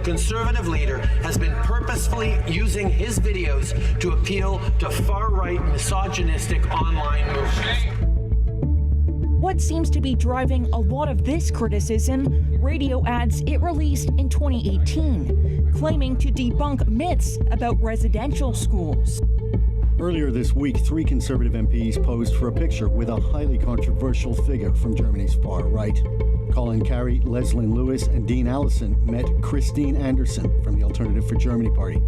Conservative leader has been purposefully using his videos to appeal to far-right misogynistic online movements. What seems to be driving a lot of this criticism? Radio ads it released in 2018, claiming to debunk myths about residential schools. Earlier this week, 3 Conservative MPs posed for a picture with a highly controversial figure from Germany's far right. Colin Carey, Leslyn Lewis, and Dean Allison met Christine Anderson from the Alternative for Germany party.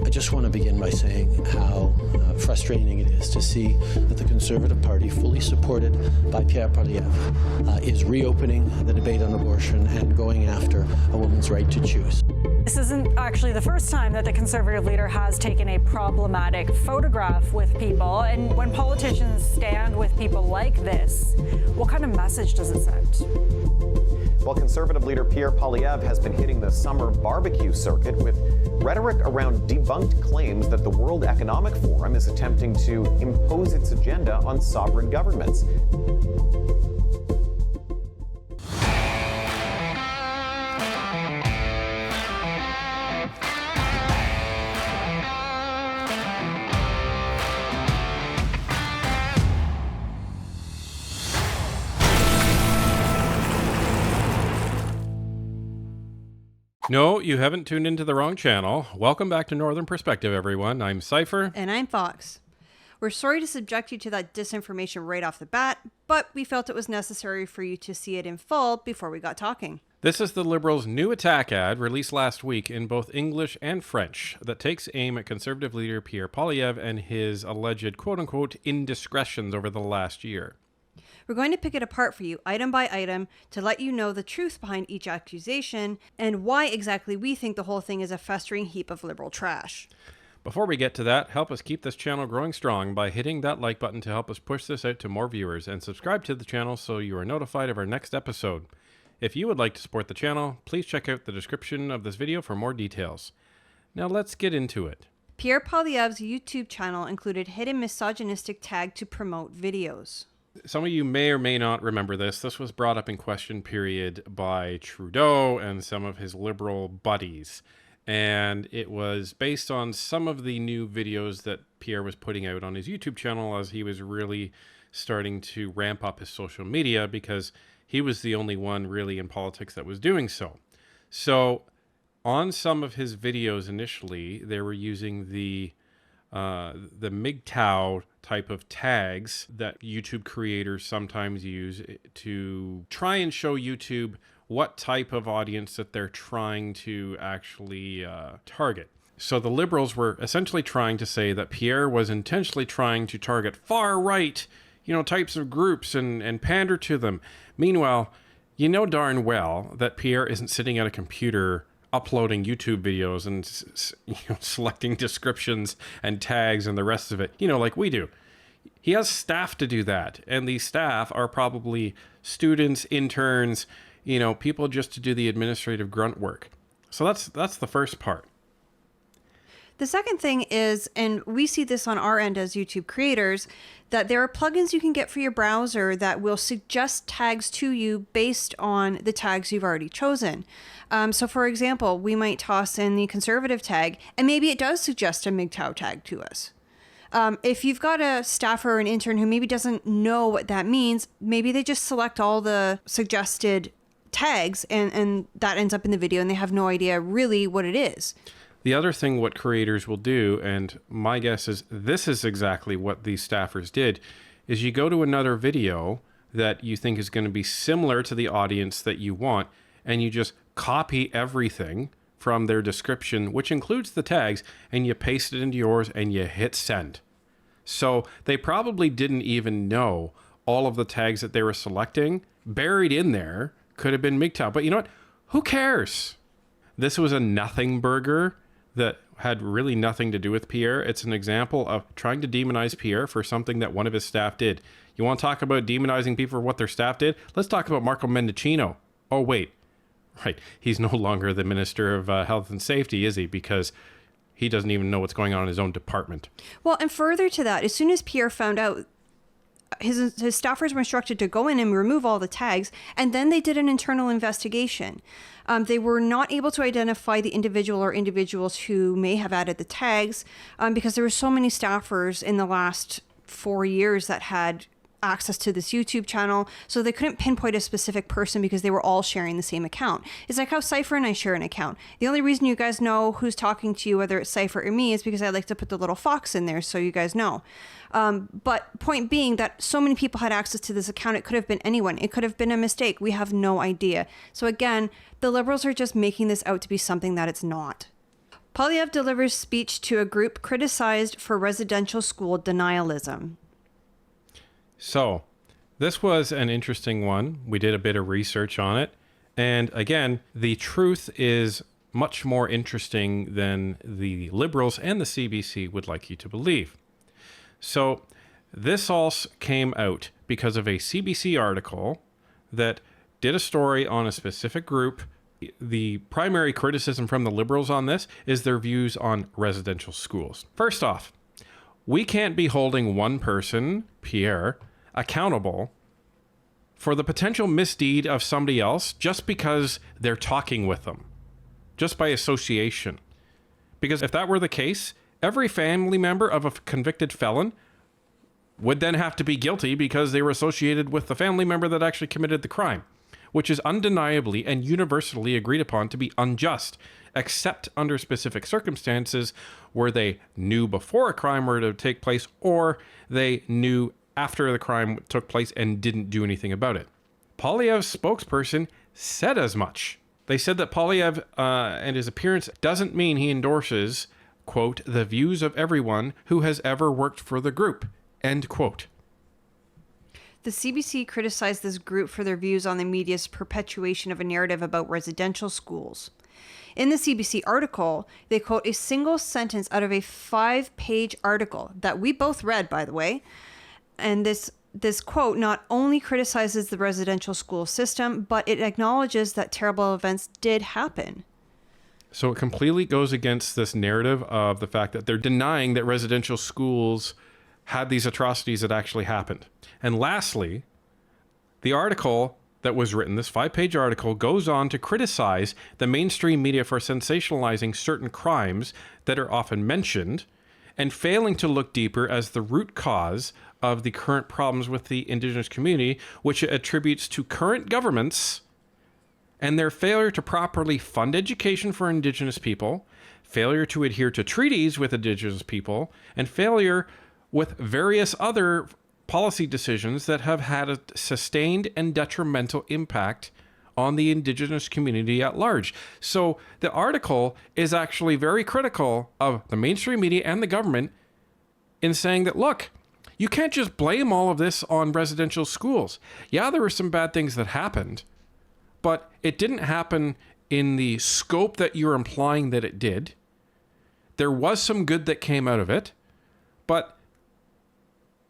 I just want to begin by saying how frustrating it is to see that the Conservative Party, fully supported by Pierre Poilievre, is reopening the debate on abortion and going after a woman's right to choose. This isn't actually the first time that the Conservative leader has taken a problematic photograph with people. And when politicians stand with people like this, what kind of message does it send? Well, Conservative leader Pierre Poilievre has been hitting the summer barbecue circuit with rhetoric around debunked claims that the World Economic Forum is attempting to impose its agenda on sovereign governments. No, you haven't tuned into the wrong channel. Welcome back to Northern Perspective, everyone. I'm Cypher. And I'm Fox. We're sorry to subject you to that disinformation right off the bat, but we felt it was necessary for you to see it in full before we got talking. This is the Liberals' new attack ad released last week in both English and French that takes aim at Conservative leader Pierre Poilievre and his alleged quote-unquote indiscretions over the last year. We're going to pick it apart for you item by item to let you know the truth behind each accusation and why exactly we think the whole thing is a festering heap of liberal trash. Before we get to that, help us keep this channel growing strong by hitting that like button to help us push this out to more viewers, and subscribe to the channel so you are notified of our next episode. If you would like to support the channel, please check out the description of this video for more details. Now let's get into it. Pierre Poilievre's YouTube channel included hidden misogynistic tag to promote videos. Some of you may or may not remember this. This was brought up in question period by Trudeau and some of his liberal buddies. And it was based on some of the new videos that Pierre was putting out on his YouTube channel as he was really starting to ramp up his social media, because he was the only one really in politics that was doing so. So on some of his videos initially, they were using the MGTOW type of tags that YouTube creators sometimes use to try and show YouTube what type of audience that they're trying to actually target. So the Liberals were essentially trying to say that Pierre was intentionally trying to target far-right, types of groups and pander to them. Meanwhile, you know darn well that Pierre isn't sitting at a computer uploading YouTube videos and selecting descriptions and tags and the rest of it, like we do. He has staff to do that, and these staff are probably students, interns, people just to do the administrative grunt work. So that's the first part. The second thing is, and we see this on our end as YouTube creators, that there are plugins you can get for your browser that will suggest tags to you based on the tags you've already chosen. So for example, we might toss in the conservative tag, and maybe it does suggest a MGTOW tag to us. If you've got a staffer or an intern who maybe doesn't know what that means, maybe they just select all the suggested tags and that ends up in the video and they have no idea really what it is. The other thing what creators will do, and my guess is this is exactly what these staffers did, is you go to another video that you think is going to be similar to the audience that you want, and you just copy everything from their description, which includes the tags, and you paste it into yours and you hit send. So they probably didn't even know all of the tags that they were selecting. Buried in there could have been MGTOW, but you know what? Who cares? This was a nothing burger that had really nothing to do with Pierre. It's an example of trying to demonize Pierre for something that one of his staff did. You want to talk about demonizing people for what their staff did? Let's talk about Marco Mendicino. Oh, wait. Right. He's no longer the Minister of Health and Safety, is he? Because he doesn't even know what's going on in his own department. Well, and further to that, as soon as Pierre found out his staffers were instructed to go in and remove all the tags, and then they did an internal investigation. They were not able to identify the individual or individuals who may have added the tags because there were so many staffers in the last 4 years that had access to this YouTube channel, so they couldn't pinpoint a specific person because they were all sharing the same account. It's like how Cypher and I share an account. The only reason you guys know who's talking to you, whether it's Cypher or me, is because I like to put the little fox in there so you guys know. But point being that so many people had access to this account, it could have been anyone. It could have been a mistake. We have no idea. So again, the Liberals are just making this out to be something that it's not. Polyev delivers speech to a group criticized for residential school denialism. So, this was an interesting one. We did a bit of research on it. And again, the truth is much more interesting than the Liberals and the CBC would like you to believe. So, this all came out because of a CBC article that did a story on a specific group. The primary criticism from the Liberals on this is their views on residential schools. First off, we can't be holding one person, Pierre, accountable for the potential misdeed of somebody else just because they're talking with them, just by association. Because if that were the case, every family member of a convicted felon would then have to be guilty because they were associated with the family member that actually committed the crime, which is undeniably and universally agreed upon to be unjust, except under specific circumstances where they knew before a crime were to take place or they knew after the crime took place and didn't do anything about it. Polyev's spokesperson said as much. They said that Polyev and his appearance doesn't mean he endorses, quote, the views of everyone who has ever worked for the group, end quote. The CBC criticized this group for their views on the media's perpetuation of a narrative about residential schools. In the CBC article, they quote a single sentence out of a 5-page article that we both read, by the way. And this quote not only criticizes the residential school system, but it acknowledges that terrible events did happen. So it completely goes against this narrative of the fact that they're denying that residential schools had these atrocities that actually happened. And lastly, the article that was written, this 5-page article, goes on to criticize the mainstream media for sensationalizing certain crimes that are often mentioned and failing to look deeper as the root cause of the current problems with the Indigenous community, which it attributes to current governments and their failure to properly fund education for Indigenous people, failure to adhere to treaties with Indigenous people, and failure with various other policy decisions that have had a sustained and detrimental impact on the Indigenous community at large. So the article is actually very critical of the mainstream media and the government in saying that, look, you can't just blame all of this on residential schools. Yeah, there were some bad things that happened, but it didn't happen in the scope that you're implying that it did. There was some good that came out of it, but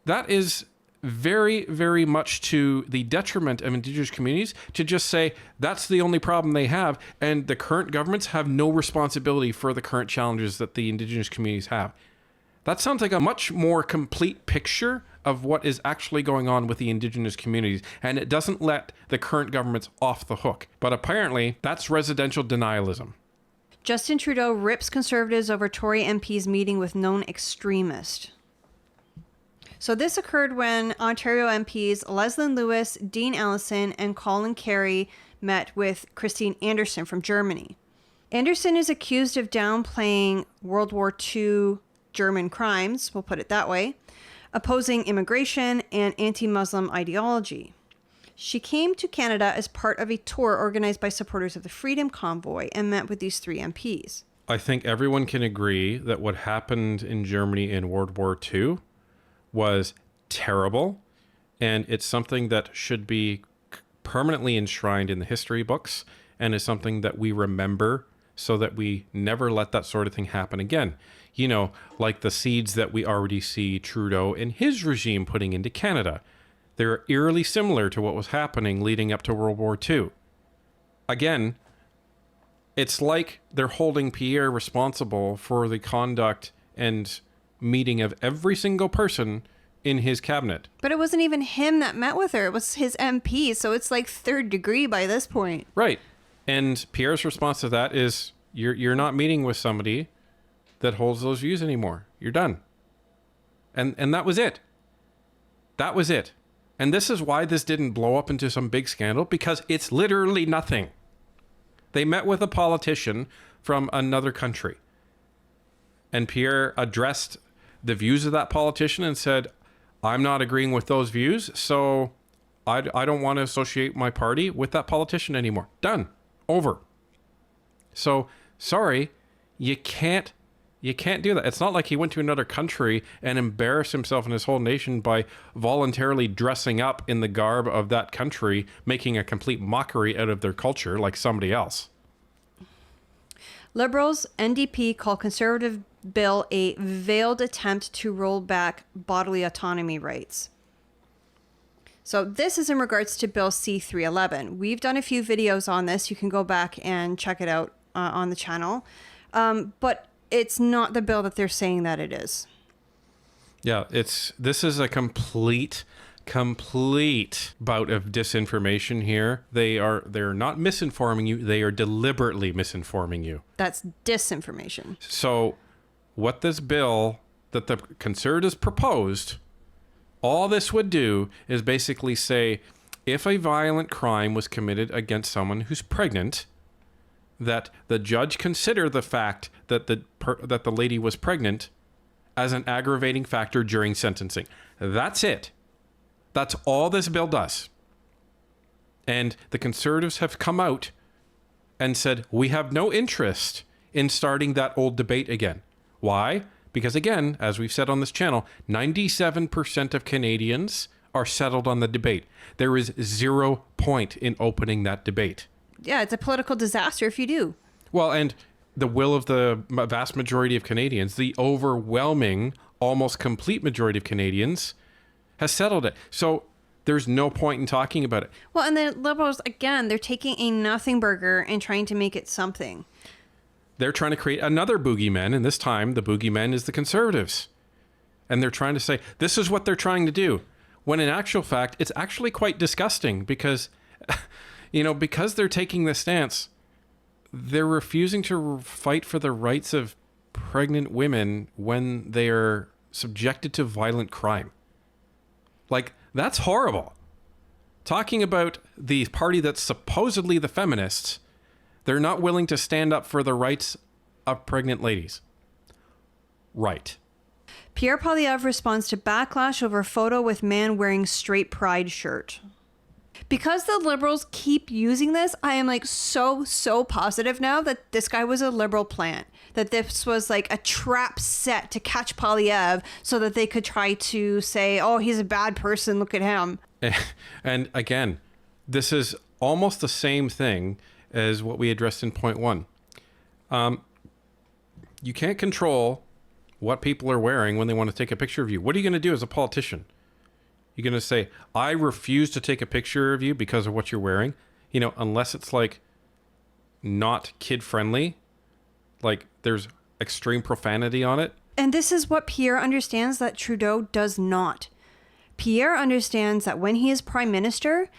that is very, very much to the detriment of Indigenous communities to just say that's the only problem they have, and the current governments have no responsibility for the current challenges that the Indigenous communities have. That sounds like a much more complete picture of what is actually going on with the Indigenous communities, and it doesn't let the current governments off the hook. But apparently, that's residential denialism. Justin Trudeau rips Conservatives over Tory MPs meeting with known extremist. So this occurred when Ontario MPs Leslyn Lewis, Dean Allison, and Colin Carey met with Christine Anderson from Germany. Anderson is accused of downplaying World War II German crimes, we'll put it that way, opposing immigration and anti-Muslim ideology. She came to Canada as part of a tour organized by supporters of the Freedom Convoy and met with these 3 MPs. I think everyone can agree that what happened in Germany in World War II was terrible, and it's something that should be permanently enshrined in the history books and is something that we remember so that we never let that sort of thing happen again. You know, like the seeds that we already see Trudeau and his regime putting into Canada. They're eerily similar to what was happening leading up to World War II. Again, it's like they're holding Pierre responsible for the conduct and meeting of every single person in his cabinet. But it wasn't even him that met with her. It was his MP. So it's like third degree by this point. Right. And Pierre's response to that is, you're not meeting with somebody that holds those views anymore. You're done. And that was it. That was it. And this is why this didn't blow up into some big scandal, because it's literally nothing. They met with a politician from another country. And Pierre addressed the views of that politician and said, I'm not agreeing with those views, so I don't want to associate my party with that politician anymore. Done. Over. So, sorry, you can't do that. It's not like he went to another country and embarrassed himself and his whole nation by voluntarily dressing up in the garb of that country, making a complete mockery out of their culture like somebody else. Liberals, NDP call Conservative bill a veiled attempt to roll back bodily autonomy rights. So this is in regards to Bill C-311. We've done a few videos on this. You can go back and check it out on the channel. But it's not the bill that they're saying that it is. Yeah, this is a complete bout of disinformation here. They're not misinforming you, they are deliberately misinforming you. That's disinformation. So what this bill that the Conservatives proposed, all this would do is basically say, if a violent crime was committed against someone who's pregnant, that the judge consider the fact that the lady was pregnant as an aggravating factor during sentencing. That's it. That's all this bill does. And the Conservatives have come out and said, we have no interest in starting that old debate again. Why? Because again, as we've said on this channel, 97% of Canadians are settled on the debate. There is 0 point in opening that debate. Yeah, it's a political disaster if you do. Well, and the will of the vast majority of Canadians, the overwhelming, almost complete majority of Canadians, has settled it. So there's no point in talking about it. Well, and the Liberals, again, they're taking a nothing burger and trying to make it something. They're trying to create another boogeyman, and this time the boogeyman is the Conservatives. And they're trying to say, this is what they're trying to do. When in actual fact, it's actually quite disgusting because, because they're taking this stance, they're refusing to fight for the rights of pregnant women when they are subjected to violent crime. Like, that's horrible. Talking about the party that's supposedly the feminists, they're not willing to stand up for the rights of pregnant ladies. Right. Pierre Poilievre responds to backlash over photo with man wearing straight pride shirt. Because the Liberals keep using this, I am like so positive now that this guy was a Liberal plant. That this was like a trap set to catch Poilievre so that they could try to say, oh, he's a bad person, look at him. And again, this is almost the same thing as what we addressed in point 1. You can't control what people are wearing when they want to take a picture of you. What are you going to do as a politician? You're going to say, I refuse to take a picture of you because of what you're wearing, unless it's like not kid friendly, like there's extreme profanity on it. And this is what Pierre understands that Trudeau does not. Pierre understands that when he is prime minister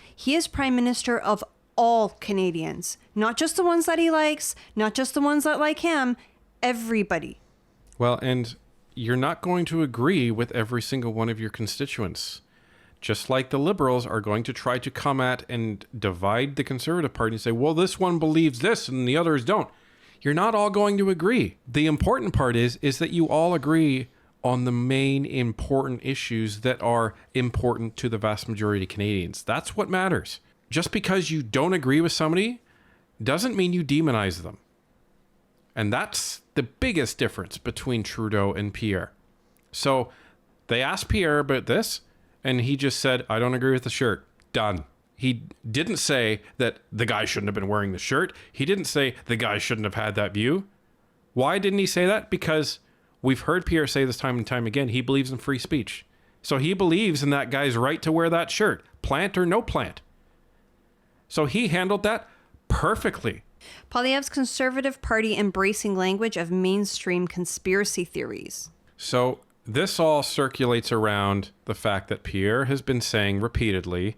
of all Canadians, not just the ones that he likes, not just the ones that like him, everybody. Well, and you're not going to agree with every single one of your constituents. Just like the Liberals are going to try to come at and divide the Conservative Party and say, well, this one believes this and the others don't. You're not all going to agree. The important part is that you all agree on the main important issues that are important to the vast majority of Canadians. That's what matters. Just because you don't agree with somebody doesn't mean you demonize them. And that's the biggest difference between Trudeau and Pierre. So they asked Pierre about this, and he just said, I don't agree with the shirt. Done. He didn't say that the guy shouldn't have been wearing the shirt. He didn't say the guy shouldn't have had that view. Why didn't he say that? Because we've heard Pierre say this time and time again, he believes in free speech. So he believes in that guy's right to wear that shirt, plant or no plant. So he handled that perfectly. Poilievre's Conservative Party embracing language of mainstream conspiracy theories. So this all circulates around the fact that Pierre has been saying repeatedly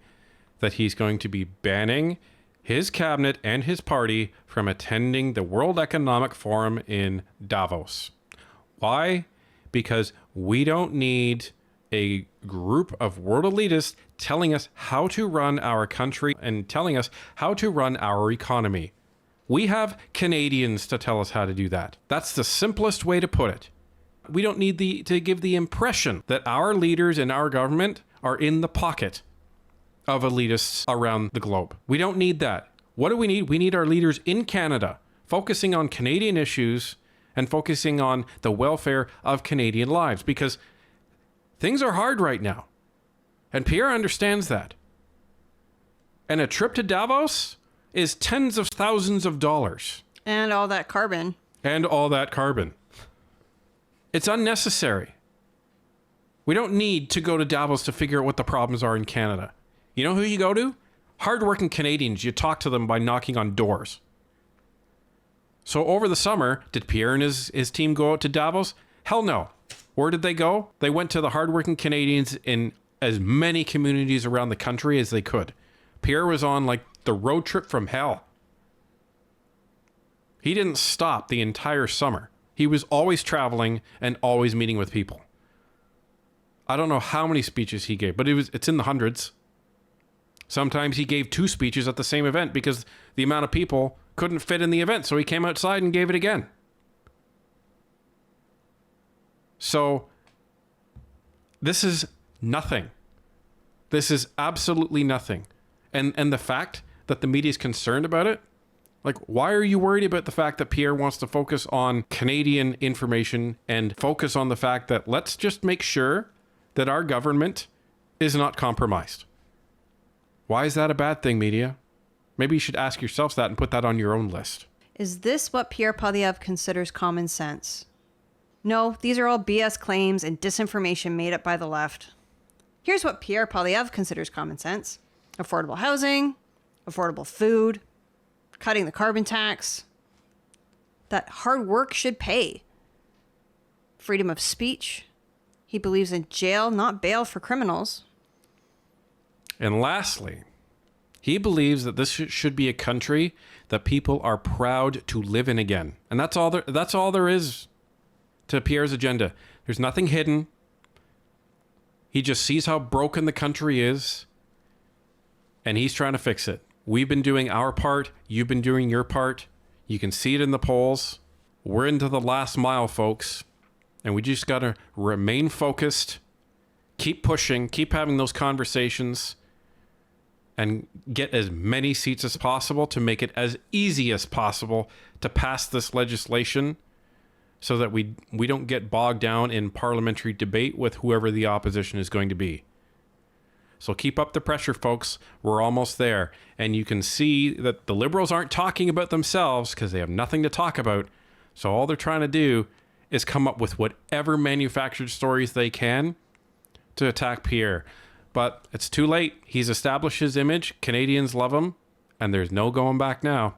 that he's going to be banning his cabinet and his party from attending the World Economic Forum in Davos. Why? Because we don't need a group of world elitists telling us how to run our country and telling us how to run our economy. We have Canadians to tell us how to do that. That's the simplest way to put it. We don't need to give the impression that our leaders and our government are in the pocket of elitists around the globe. We don't need that. What do we need? We need our leaders in Canada focusing on Canadian issues and focusing on the welfare of Canadian lives, because things are hard right now. And Pierre understands that. And a trip to Davos is tens of thousands of dollars. And all that carbon. It's unnecessary. We don't need to go to Davos to figure out what the problems are in Canada. You know who you go to? Hardworking Canadians. You talk to them by knocking on doors. So over the summer, did Pierre and his team go out to Davos? Hell no. Where did they go? They went to the hardworking Canadians in as many communities around the country as they could. Pierre was on like the road trip from hell. He didn't stop the entire summer. He was always traveling and always meeting with people. I don't know how many speeches he gave, but it's in the hundreds. Sometimes he gave 2 speeches at the same event because the amount of people couldn't fit in the event, so he came outside and gave it again. So this is nothing. This is absolutely nothing. And the fact that the media is concerned about it, like, why are you worried about the fact that Pierre wants to focus on Canadian information and focus on the fact that let's just make sure that our government is not compromised? Why is that a bad thing, media? Maybe you should ask yourselves that and put that on your own list. Is this what Pierre Poilievre considers common sense? No, these are all BS claims and disinformation made up by the left. Here's what Pierre Poilievre considers common sense. Affordable housing, affordable food, cutting the carbon tax, that hard work should pay, freedom of speech. He believes in jail, not bail for criminals. And lastly, he believes that this should be a country that people are proud to live in again. And that's all there is to Pierre's agenda. There's nothing hidden. He just sees how broken the country is, and he's trying to fix it. We've been doing our part. You've been doing your part. You can see it in the polls. We're into the last mile, folks. And we just got to remain focused, keep pushing, keep having those conversations, and get as many seats as possible to make it as easy as possible to pass this legislation so that we don't get bogged down in parliamentary debate with whoever the opposition is going to be. So keep up the pressure, folks. We're almost there. And you can see that the Liberals aren't talking about themselves because they have nothing to talk about. So all they're trying to do is come up with whatever manufactured stories they can to attack Pierre. But it's too late. He's established his image. Canadians love him. And there's no going back now.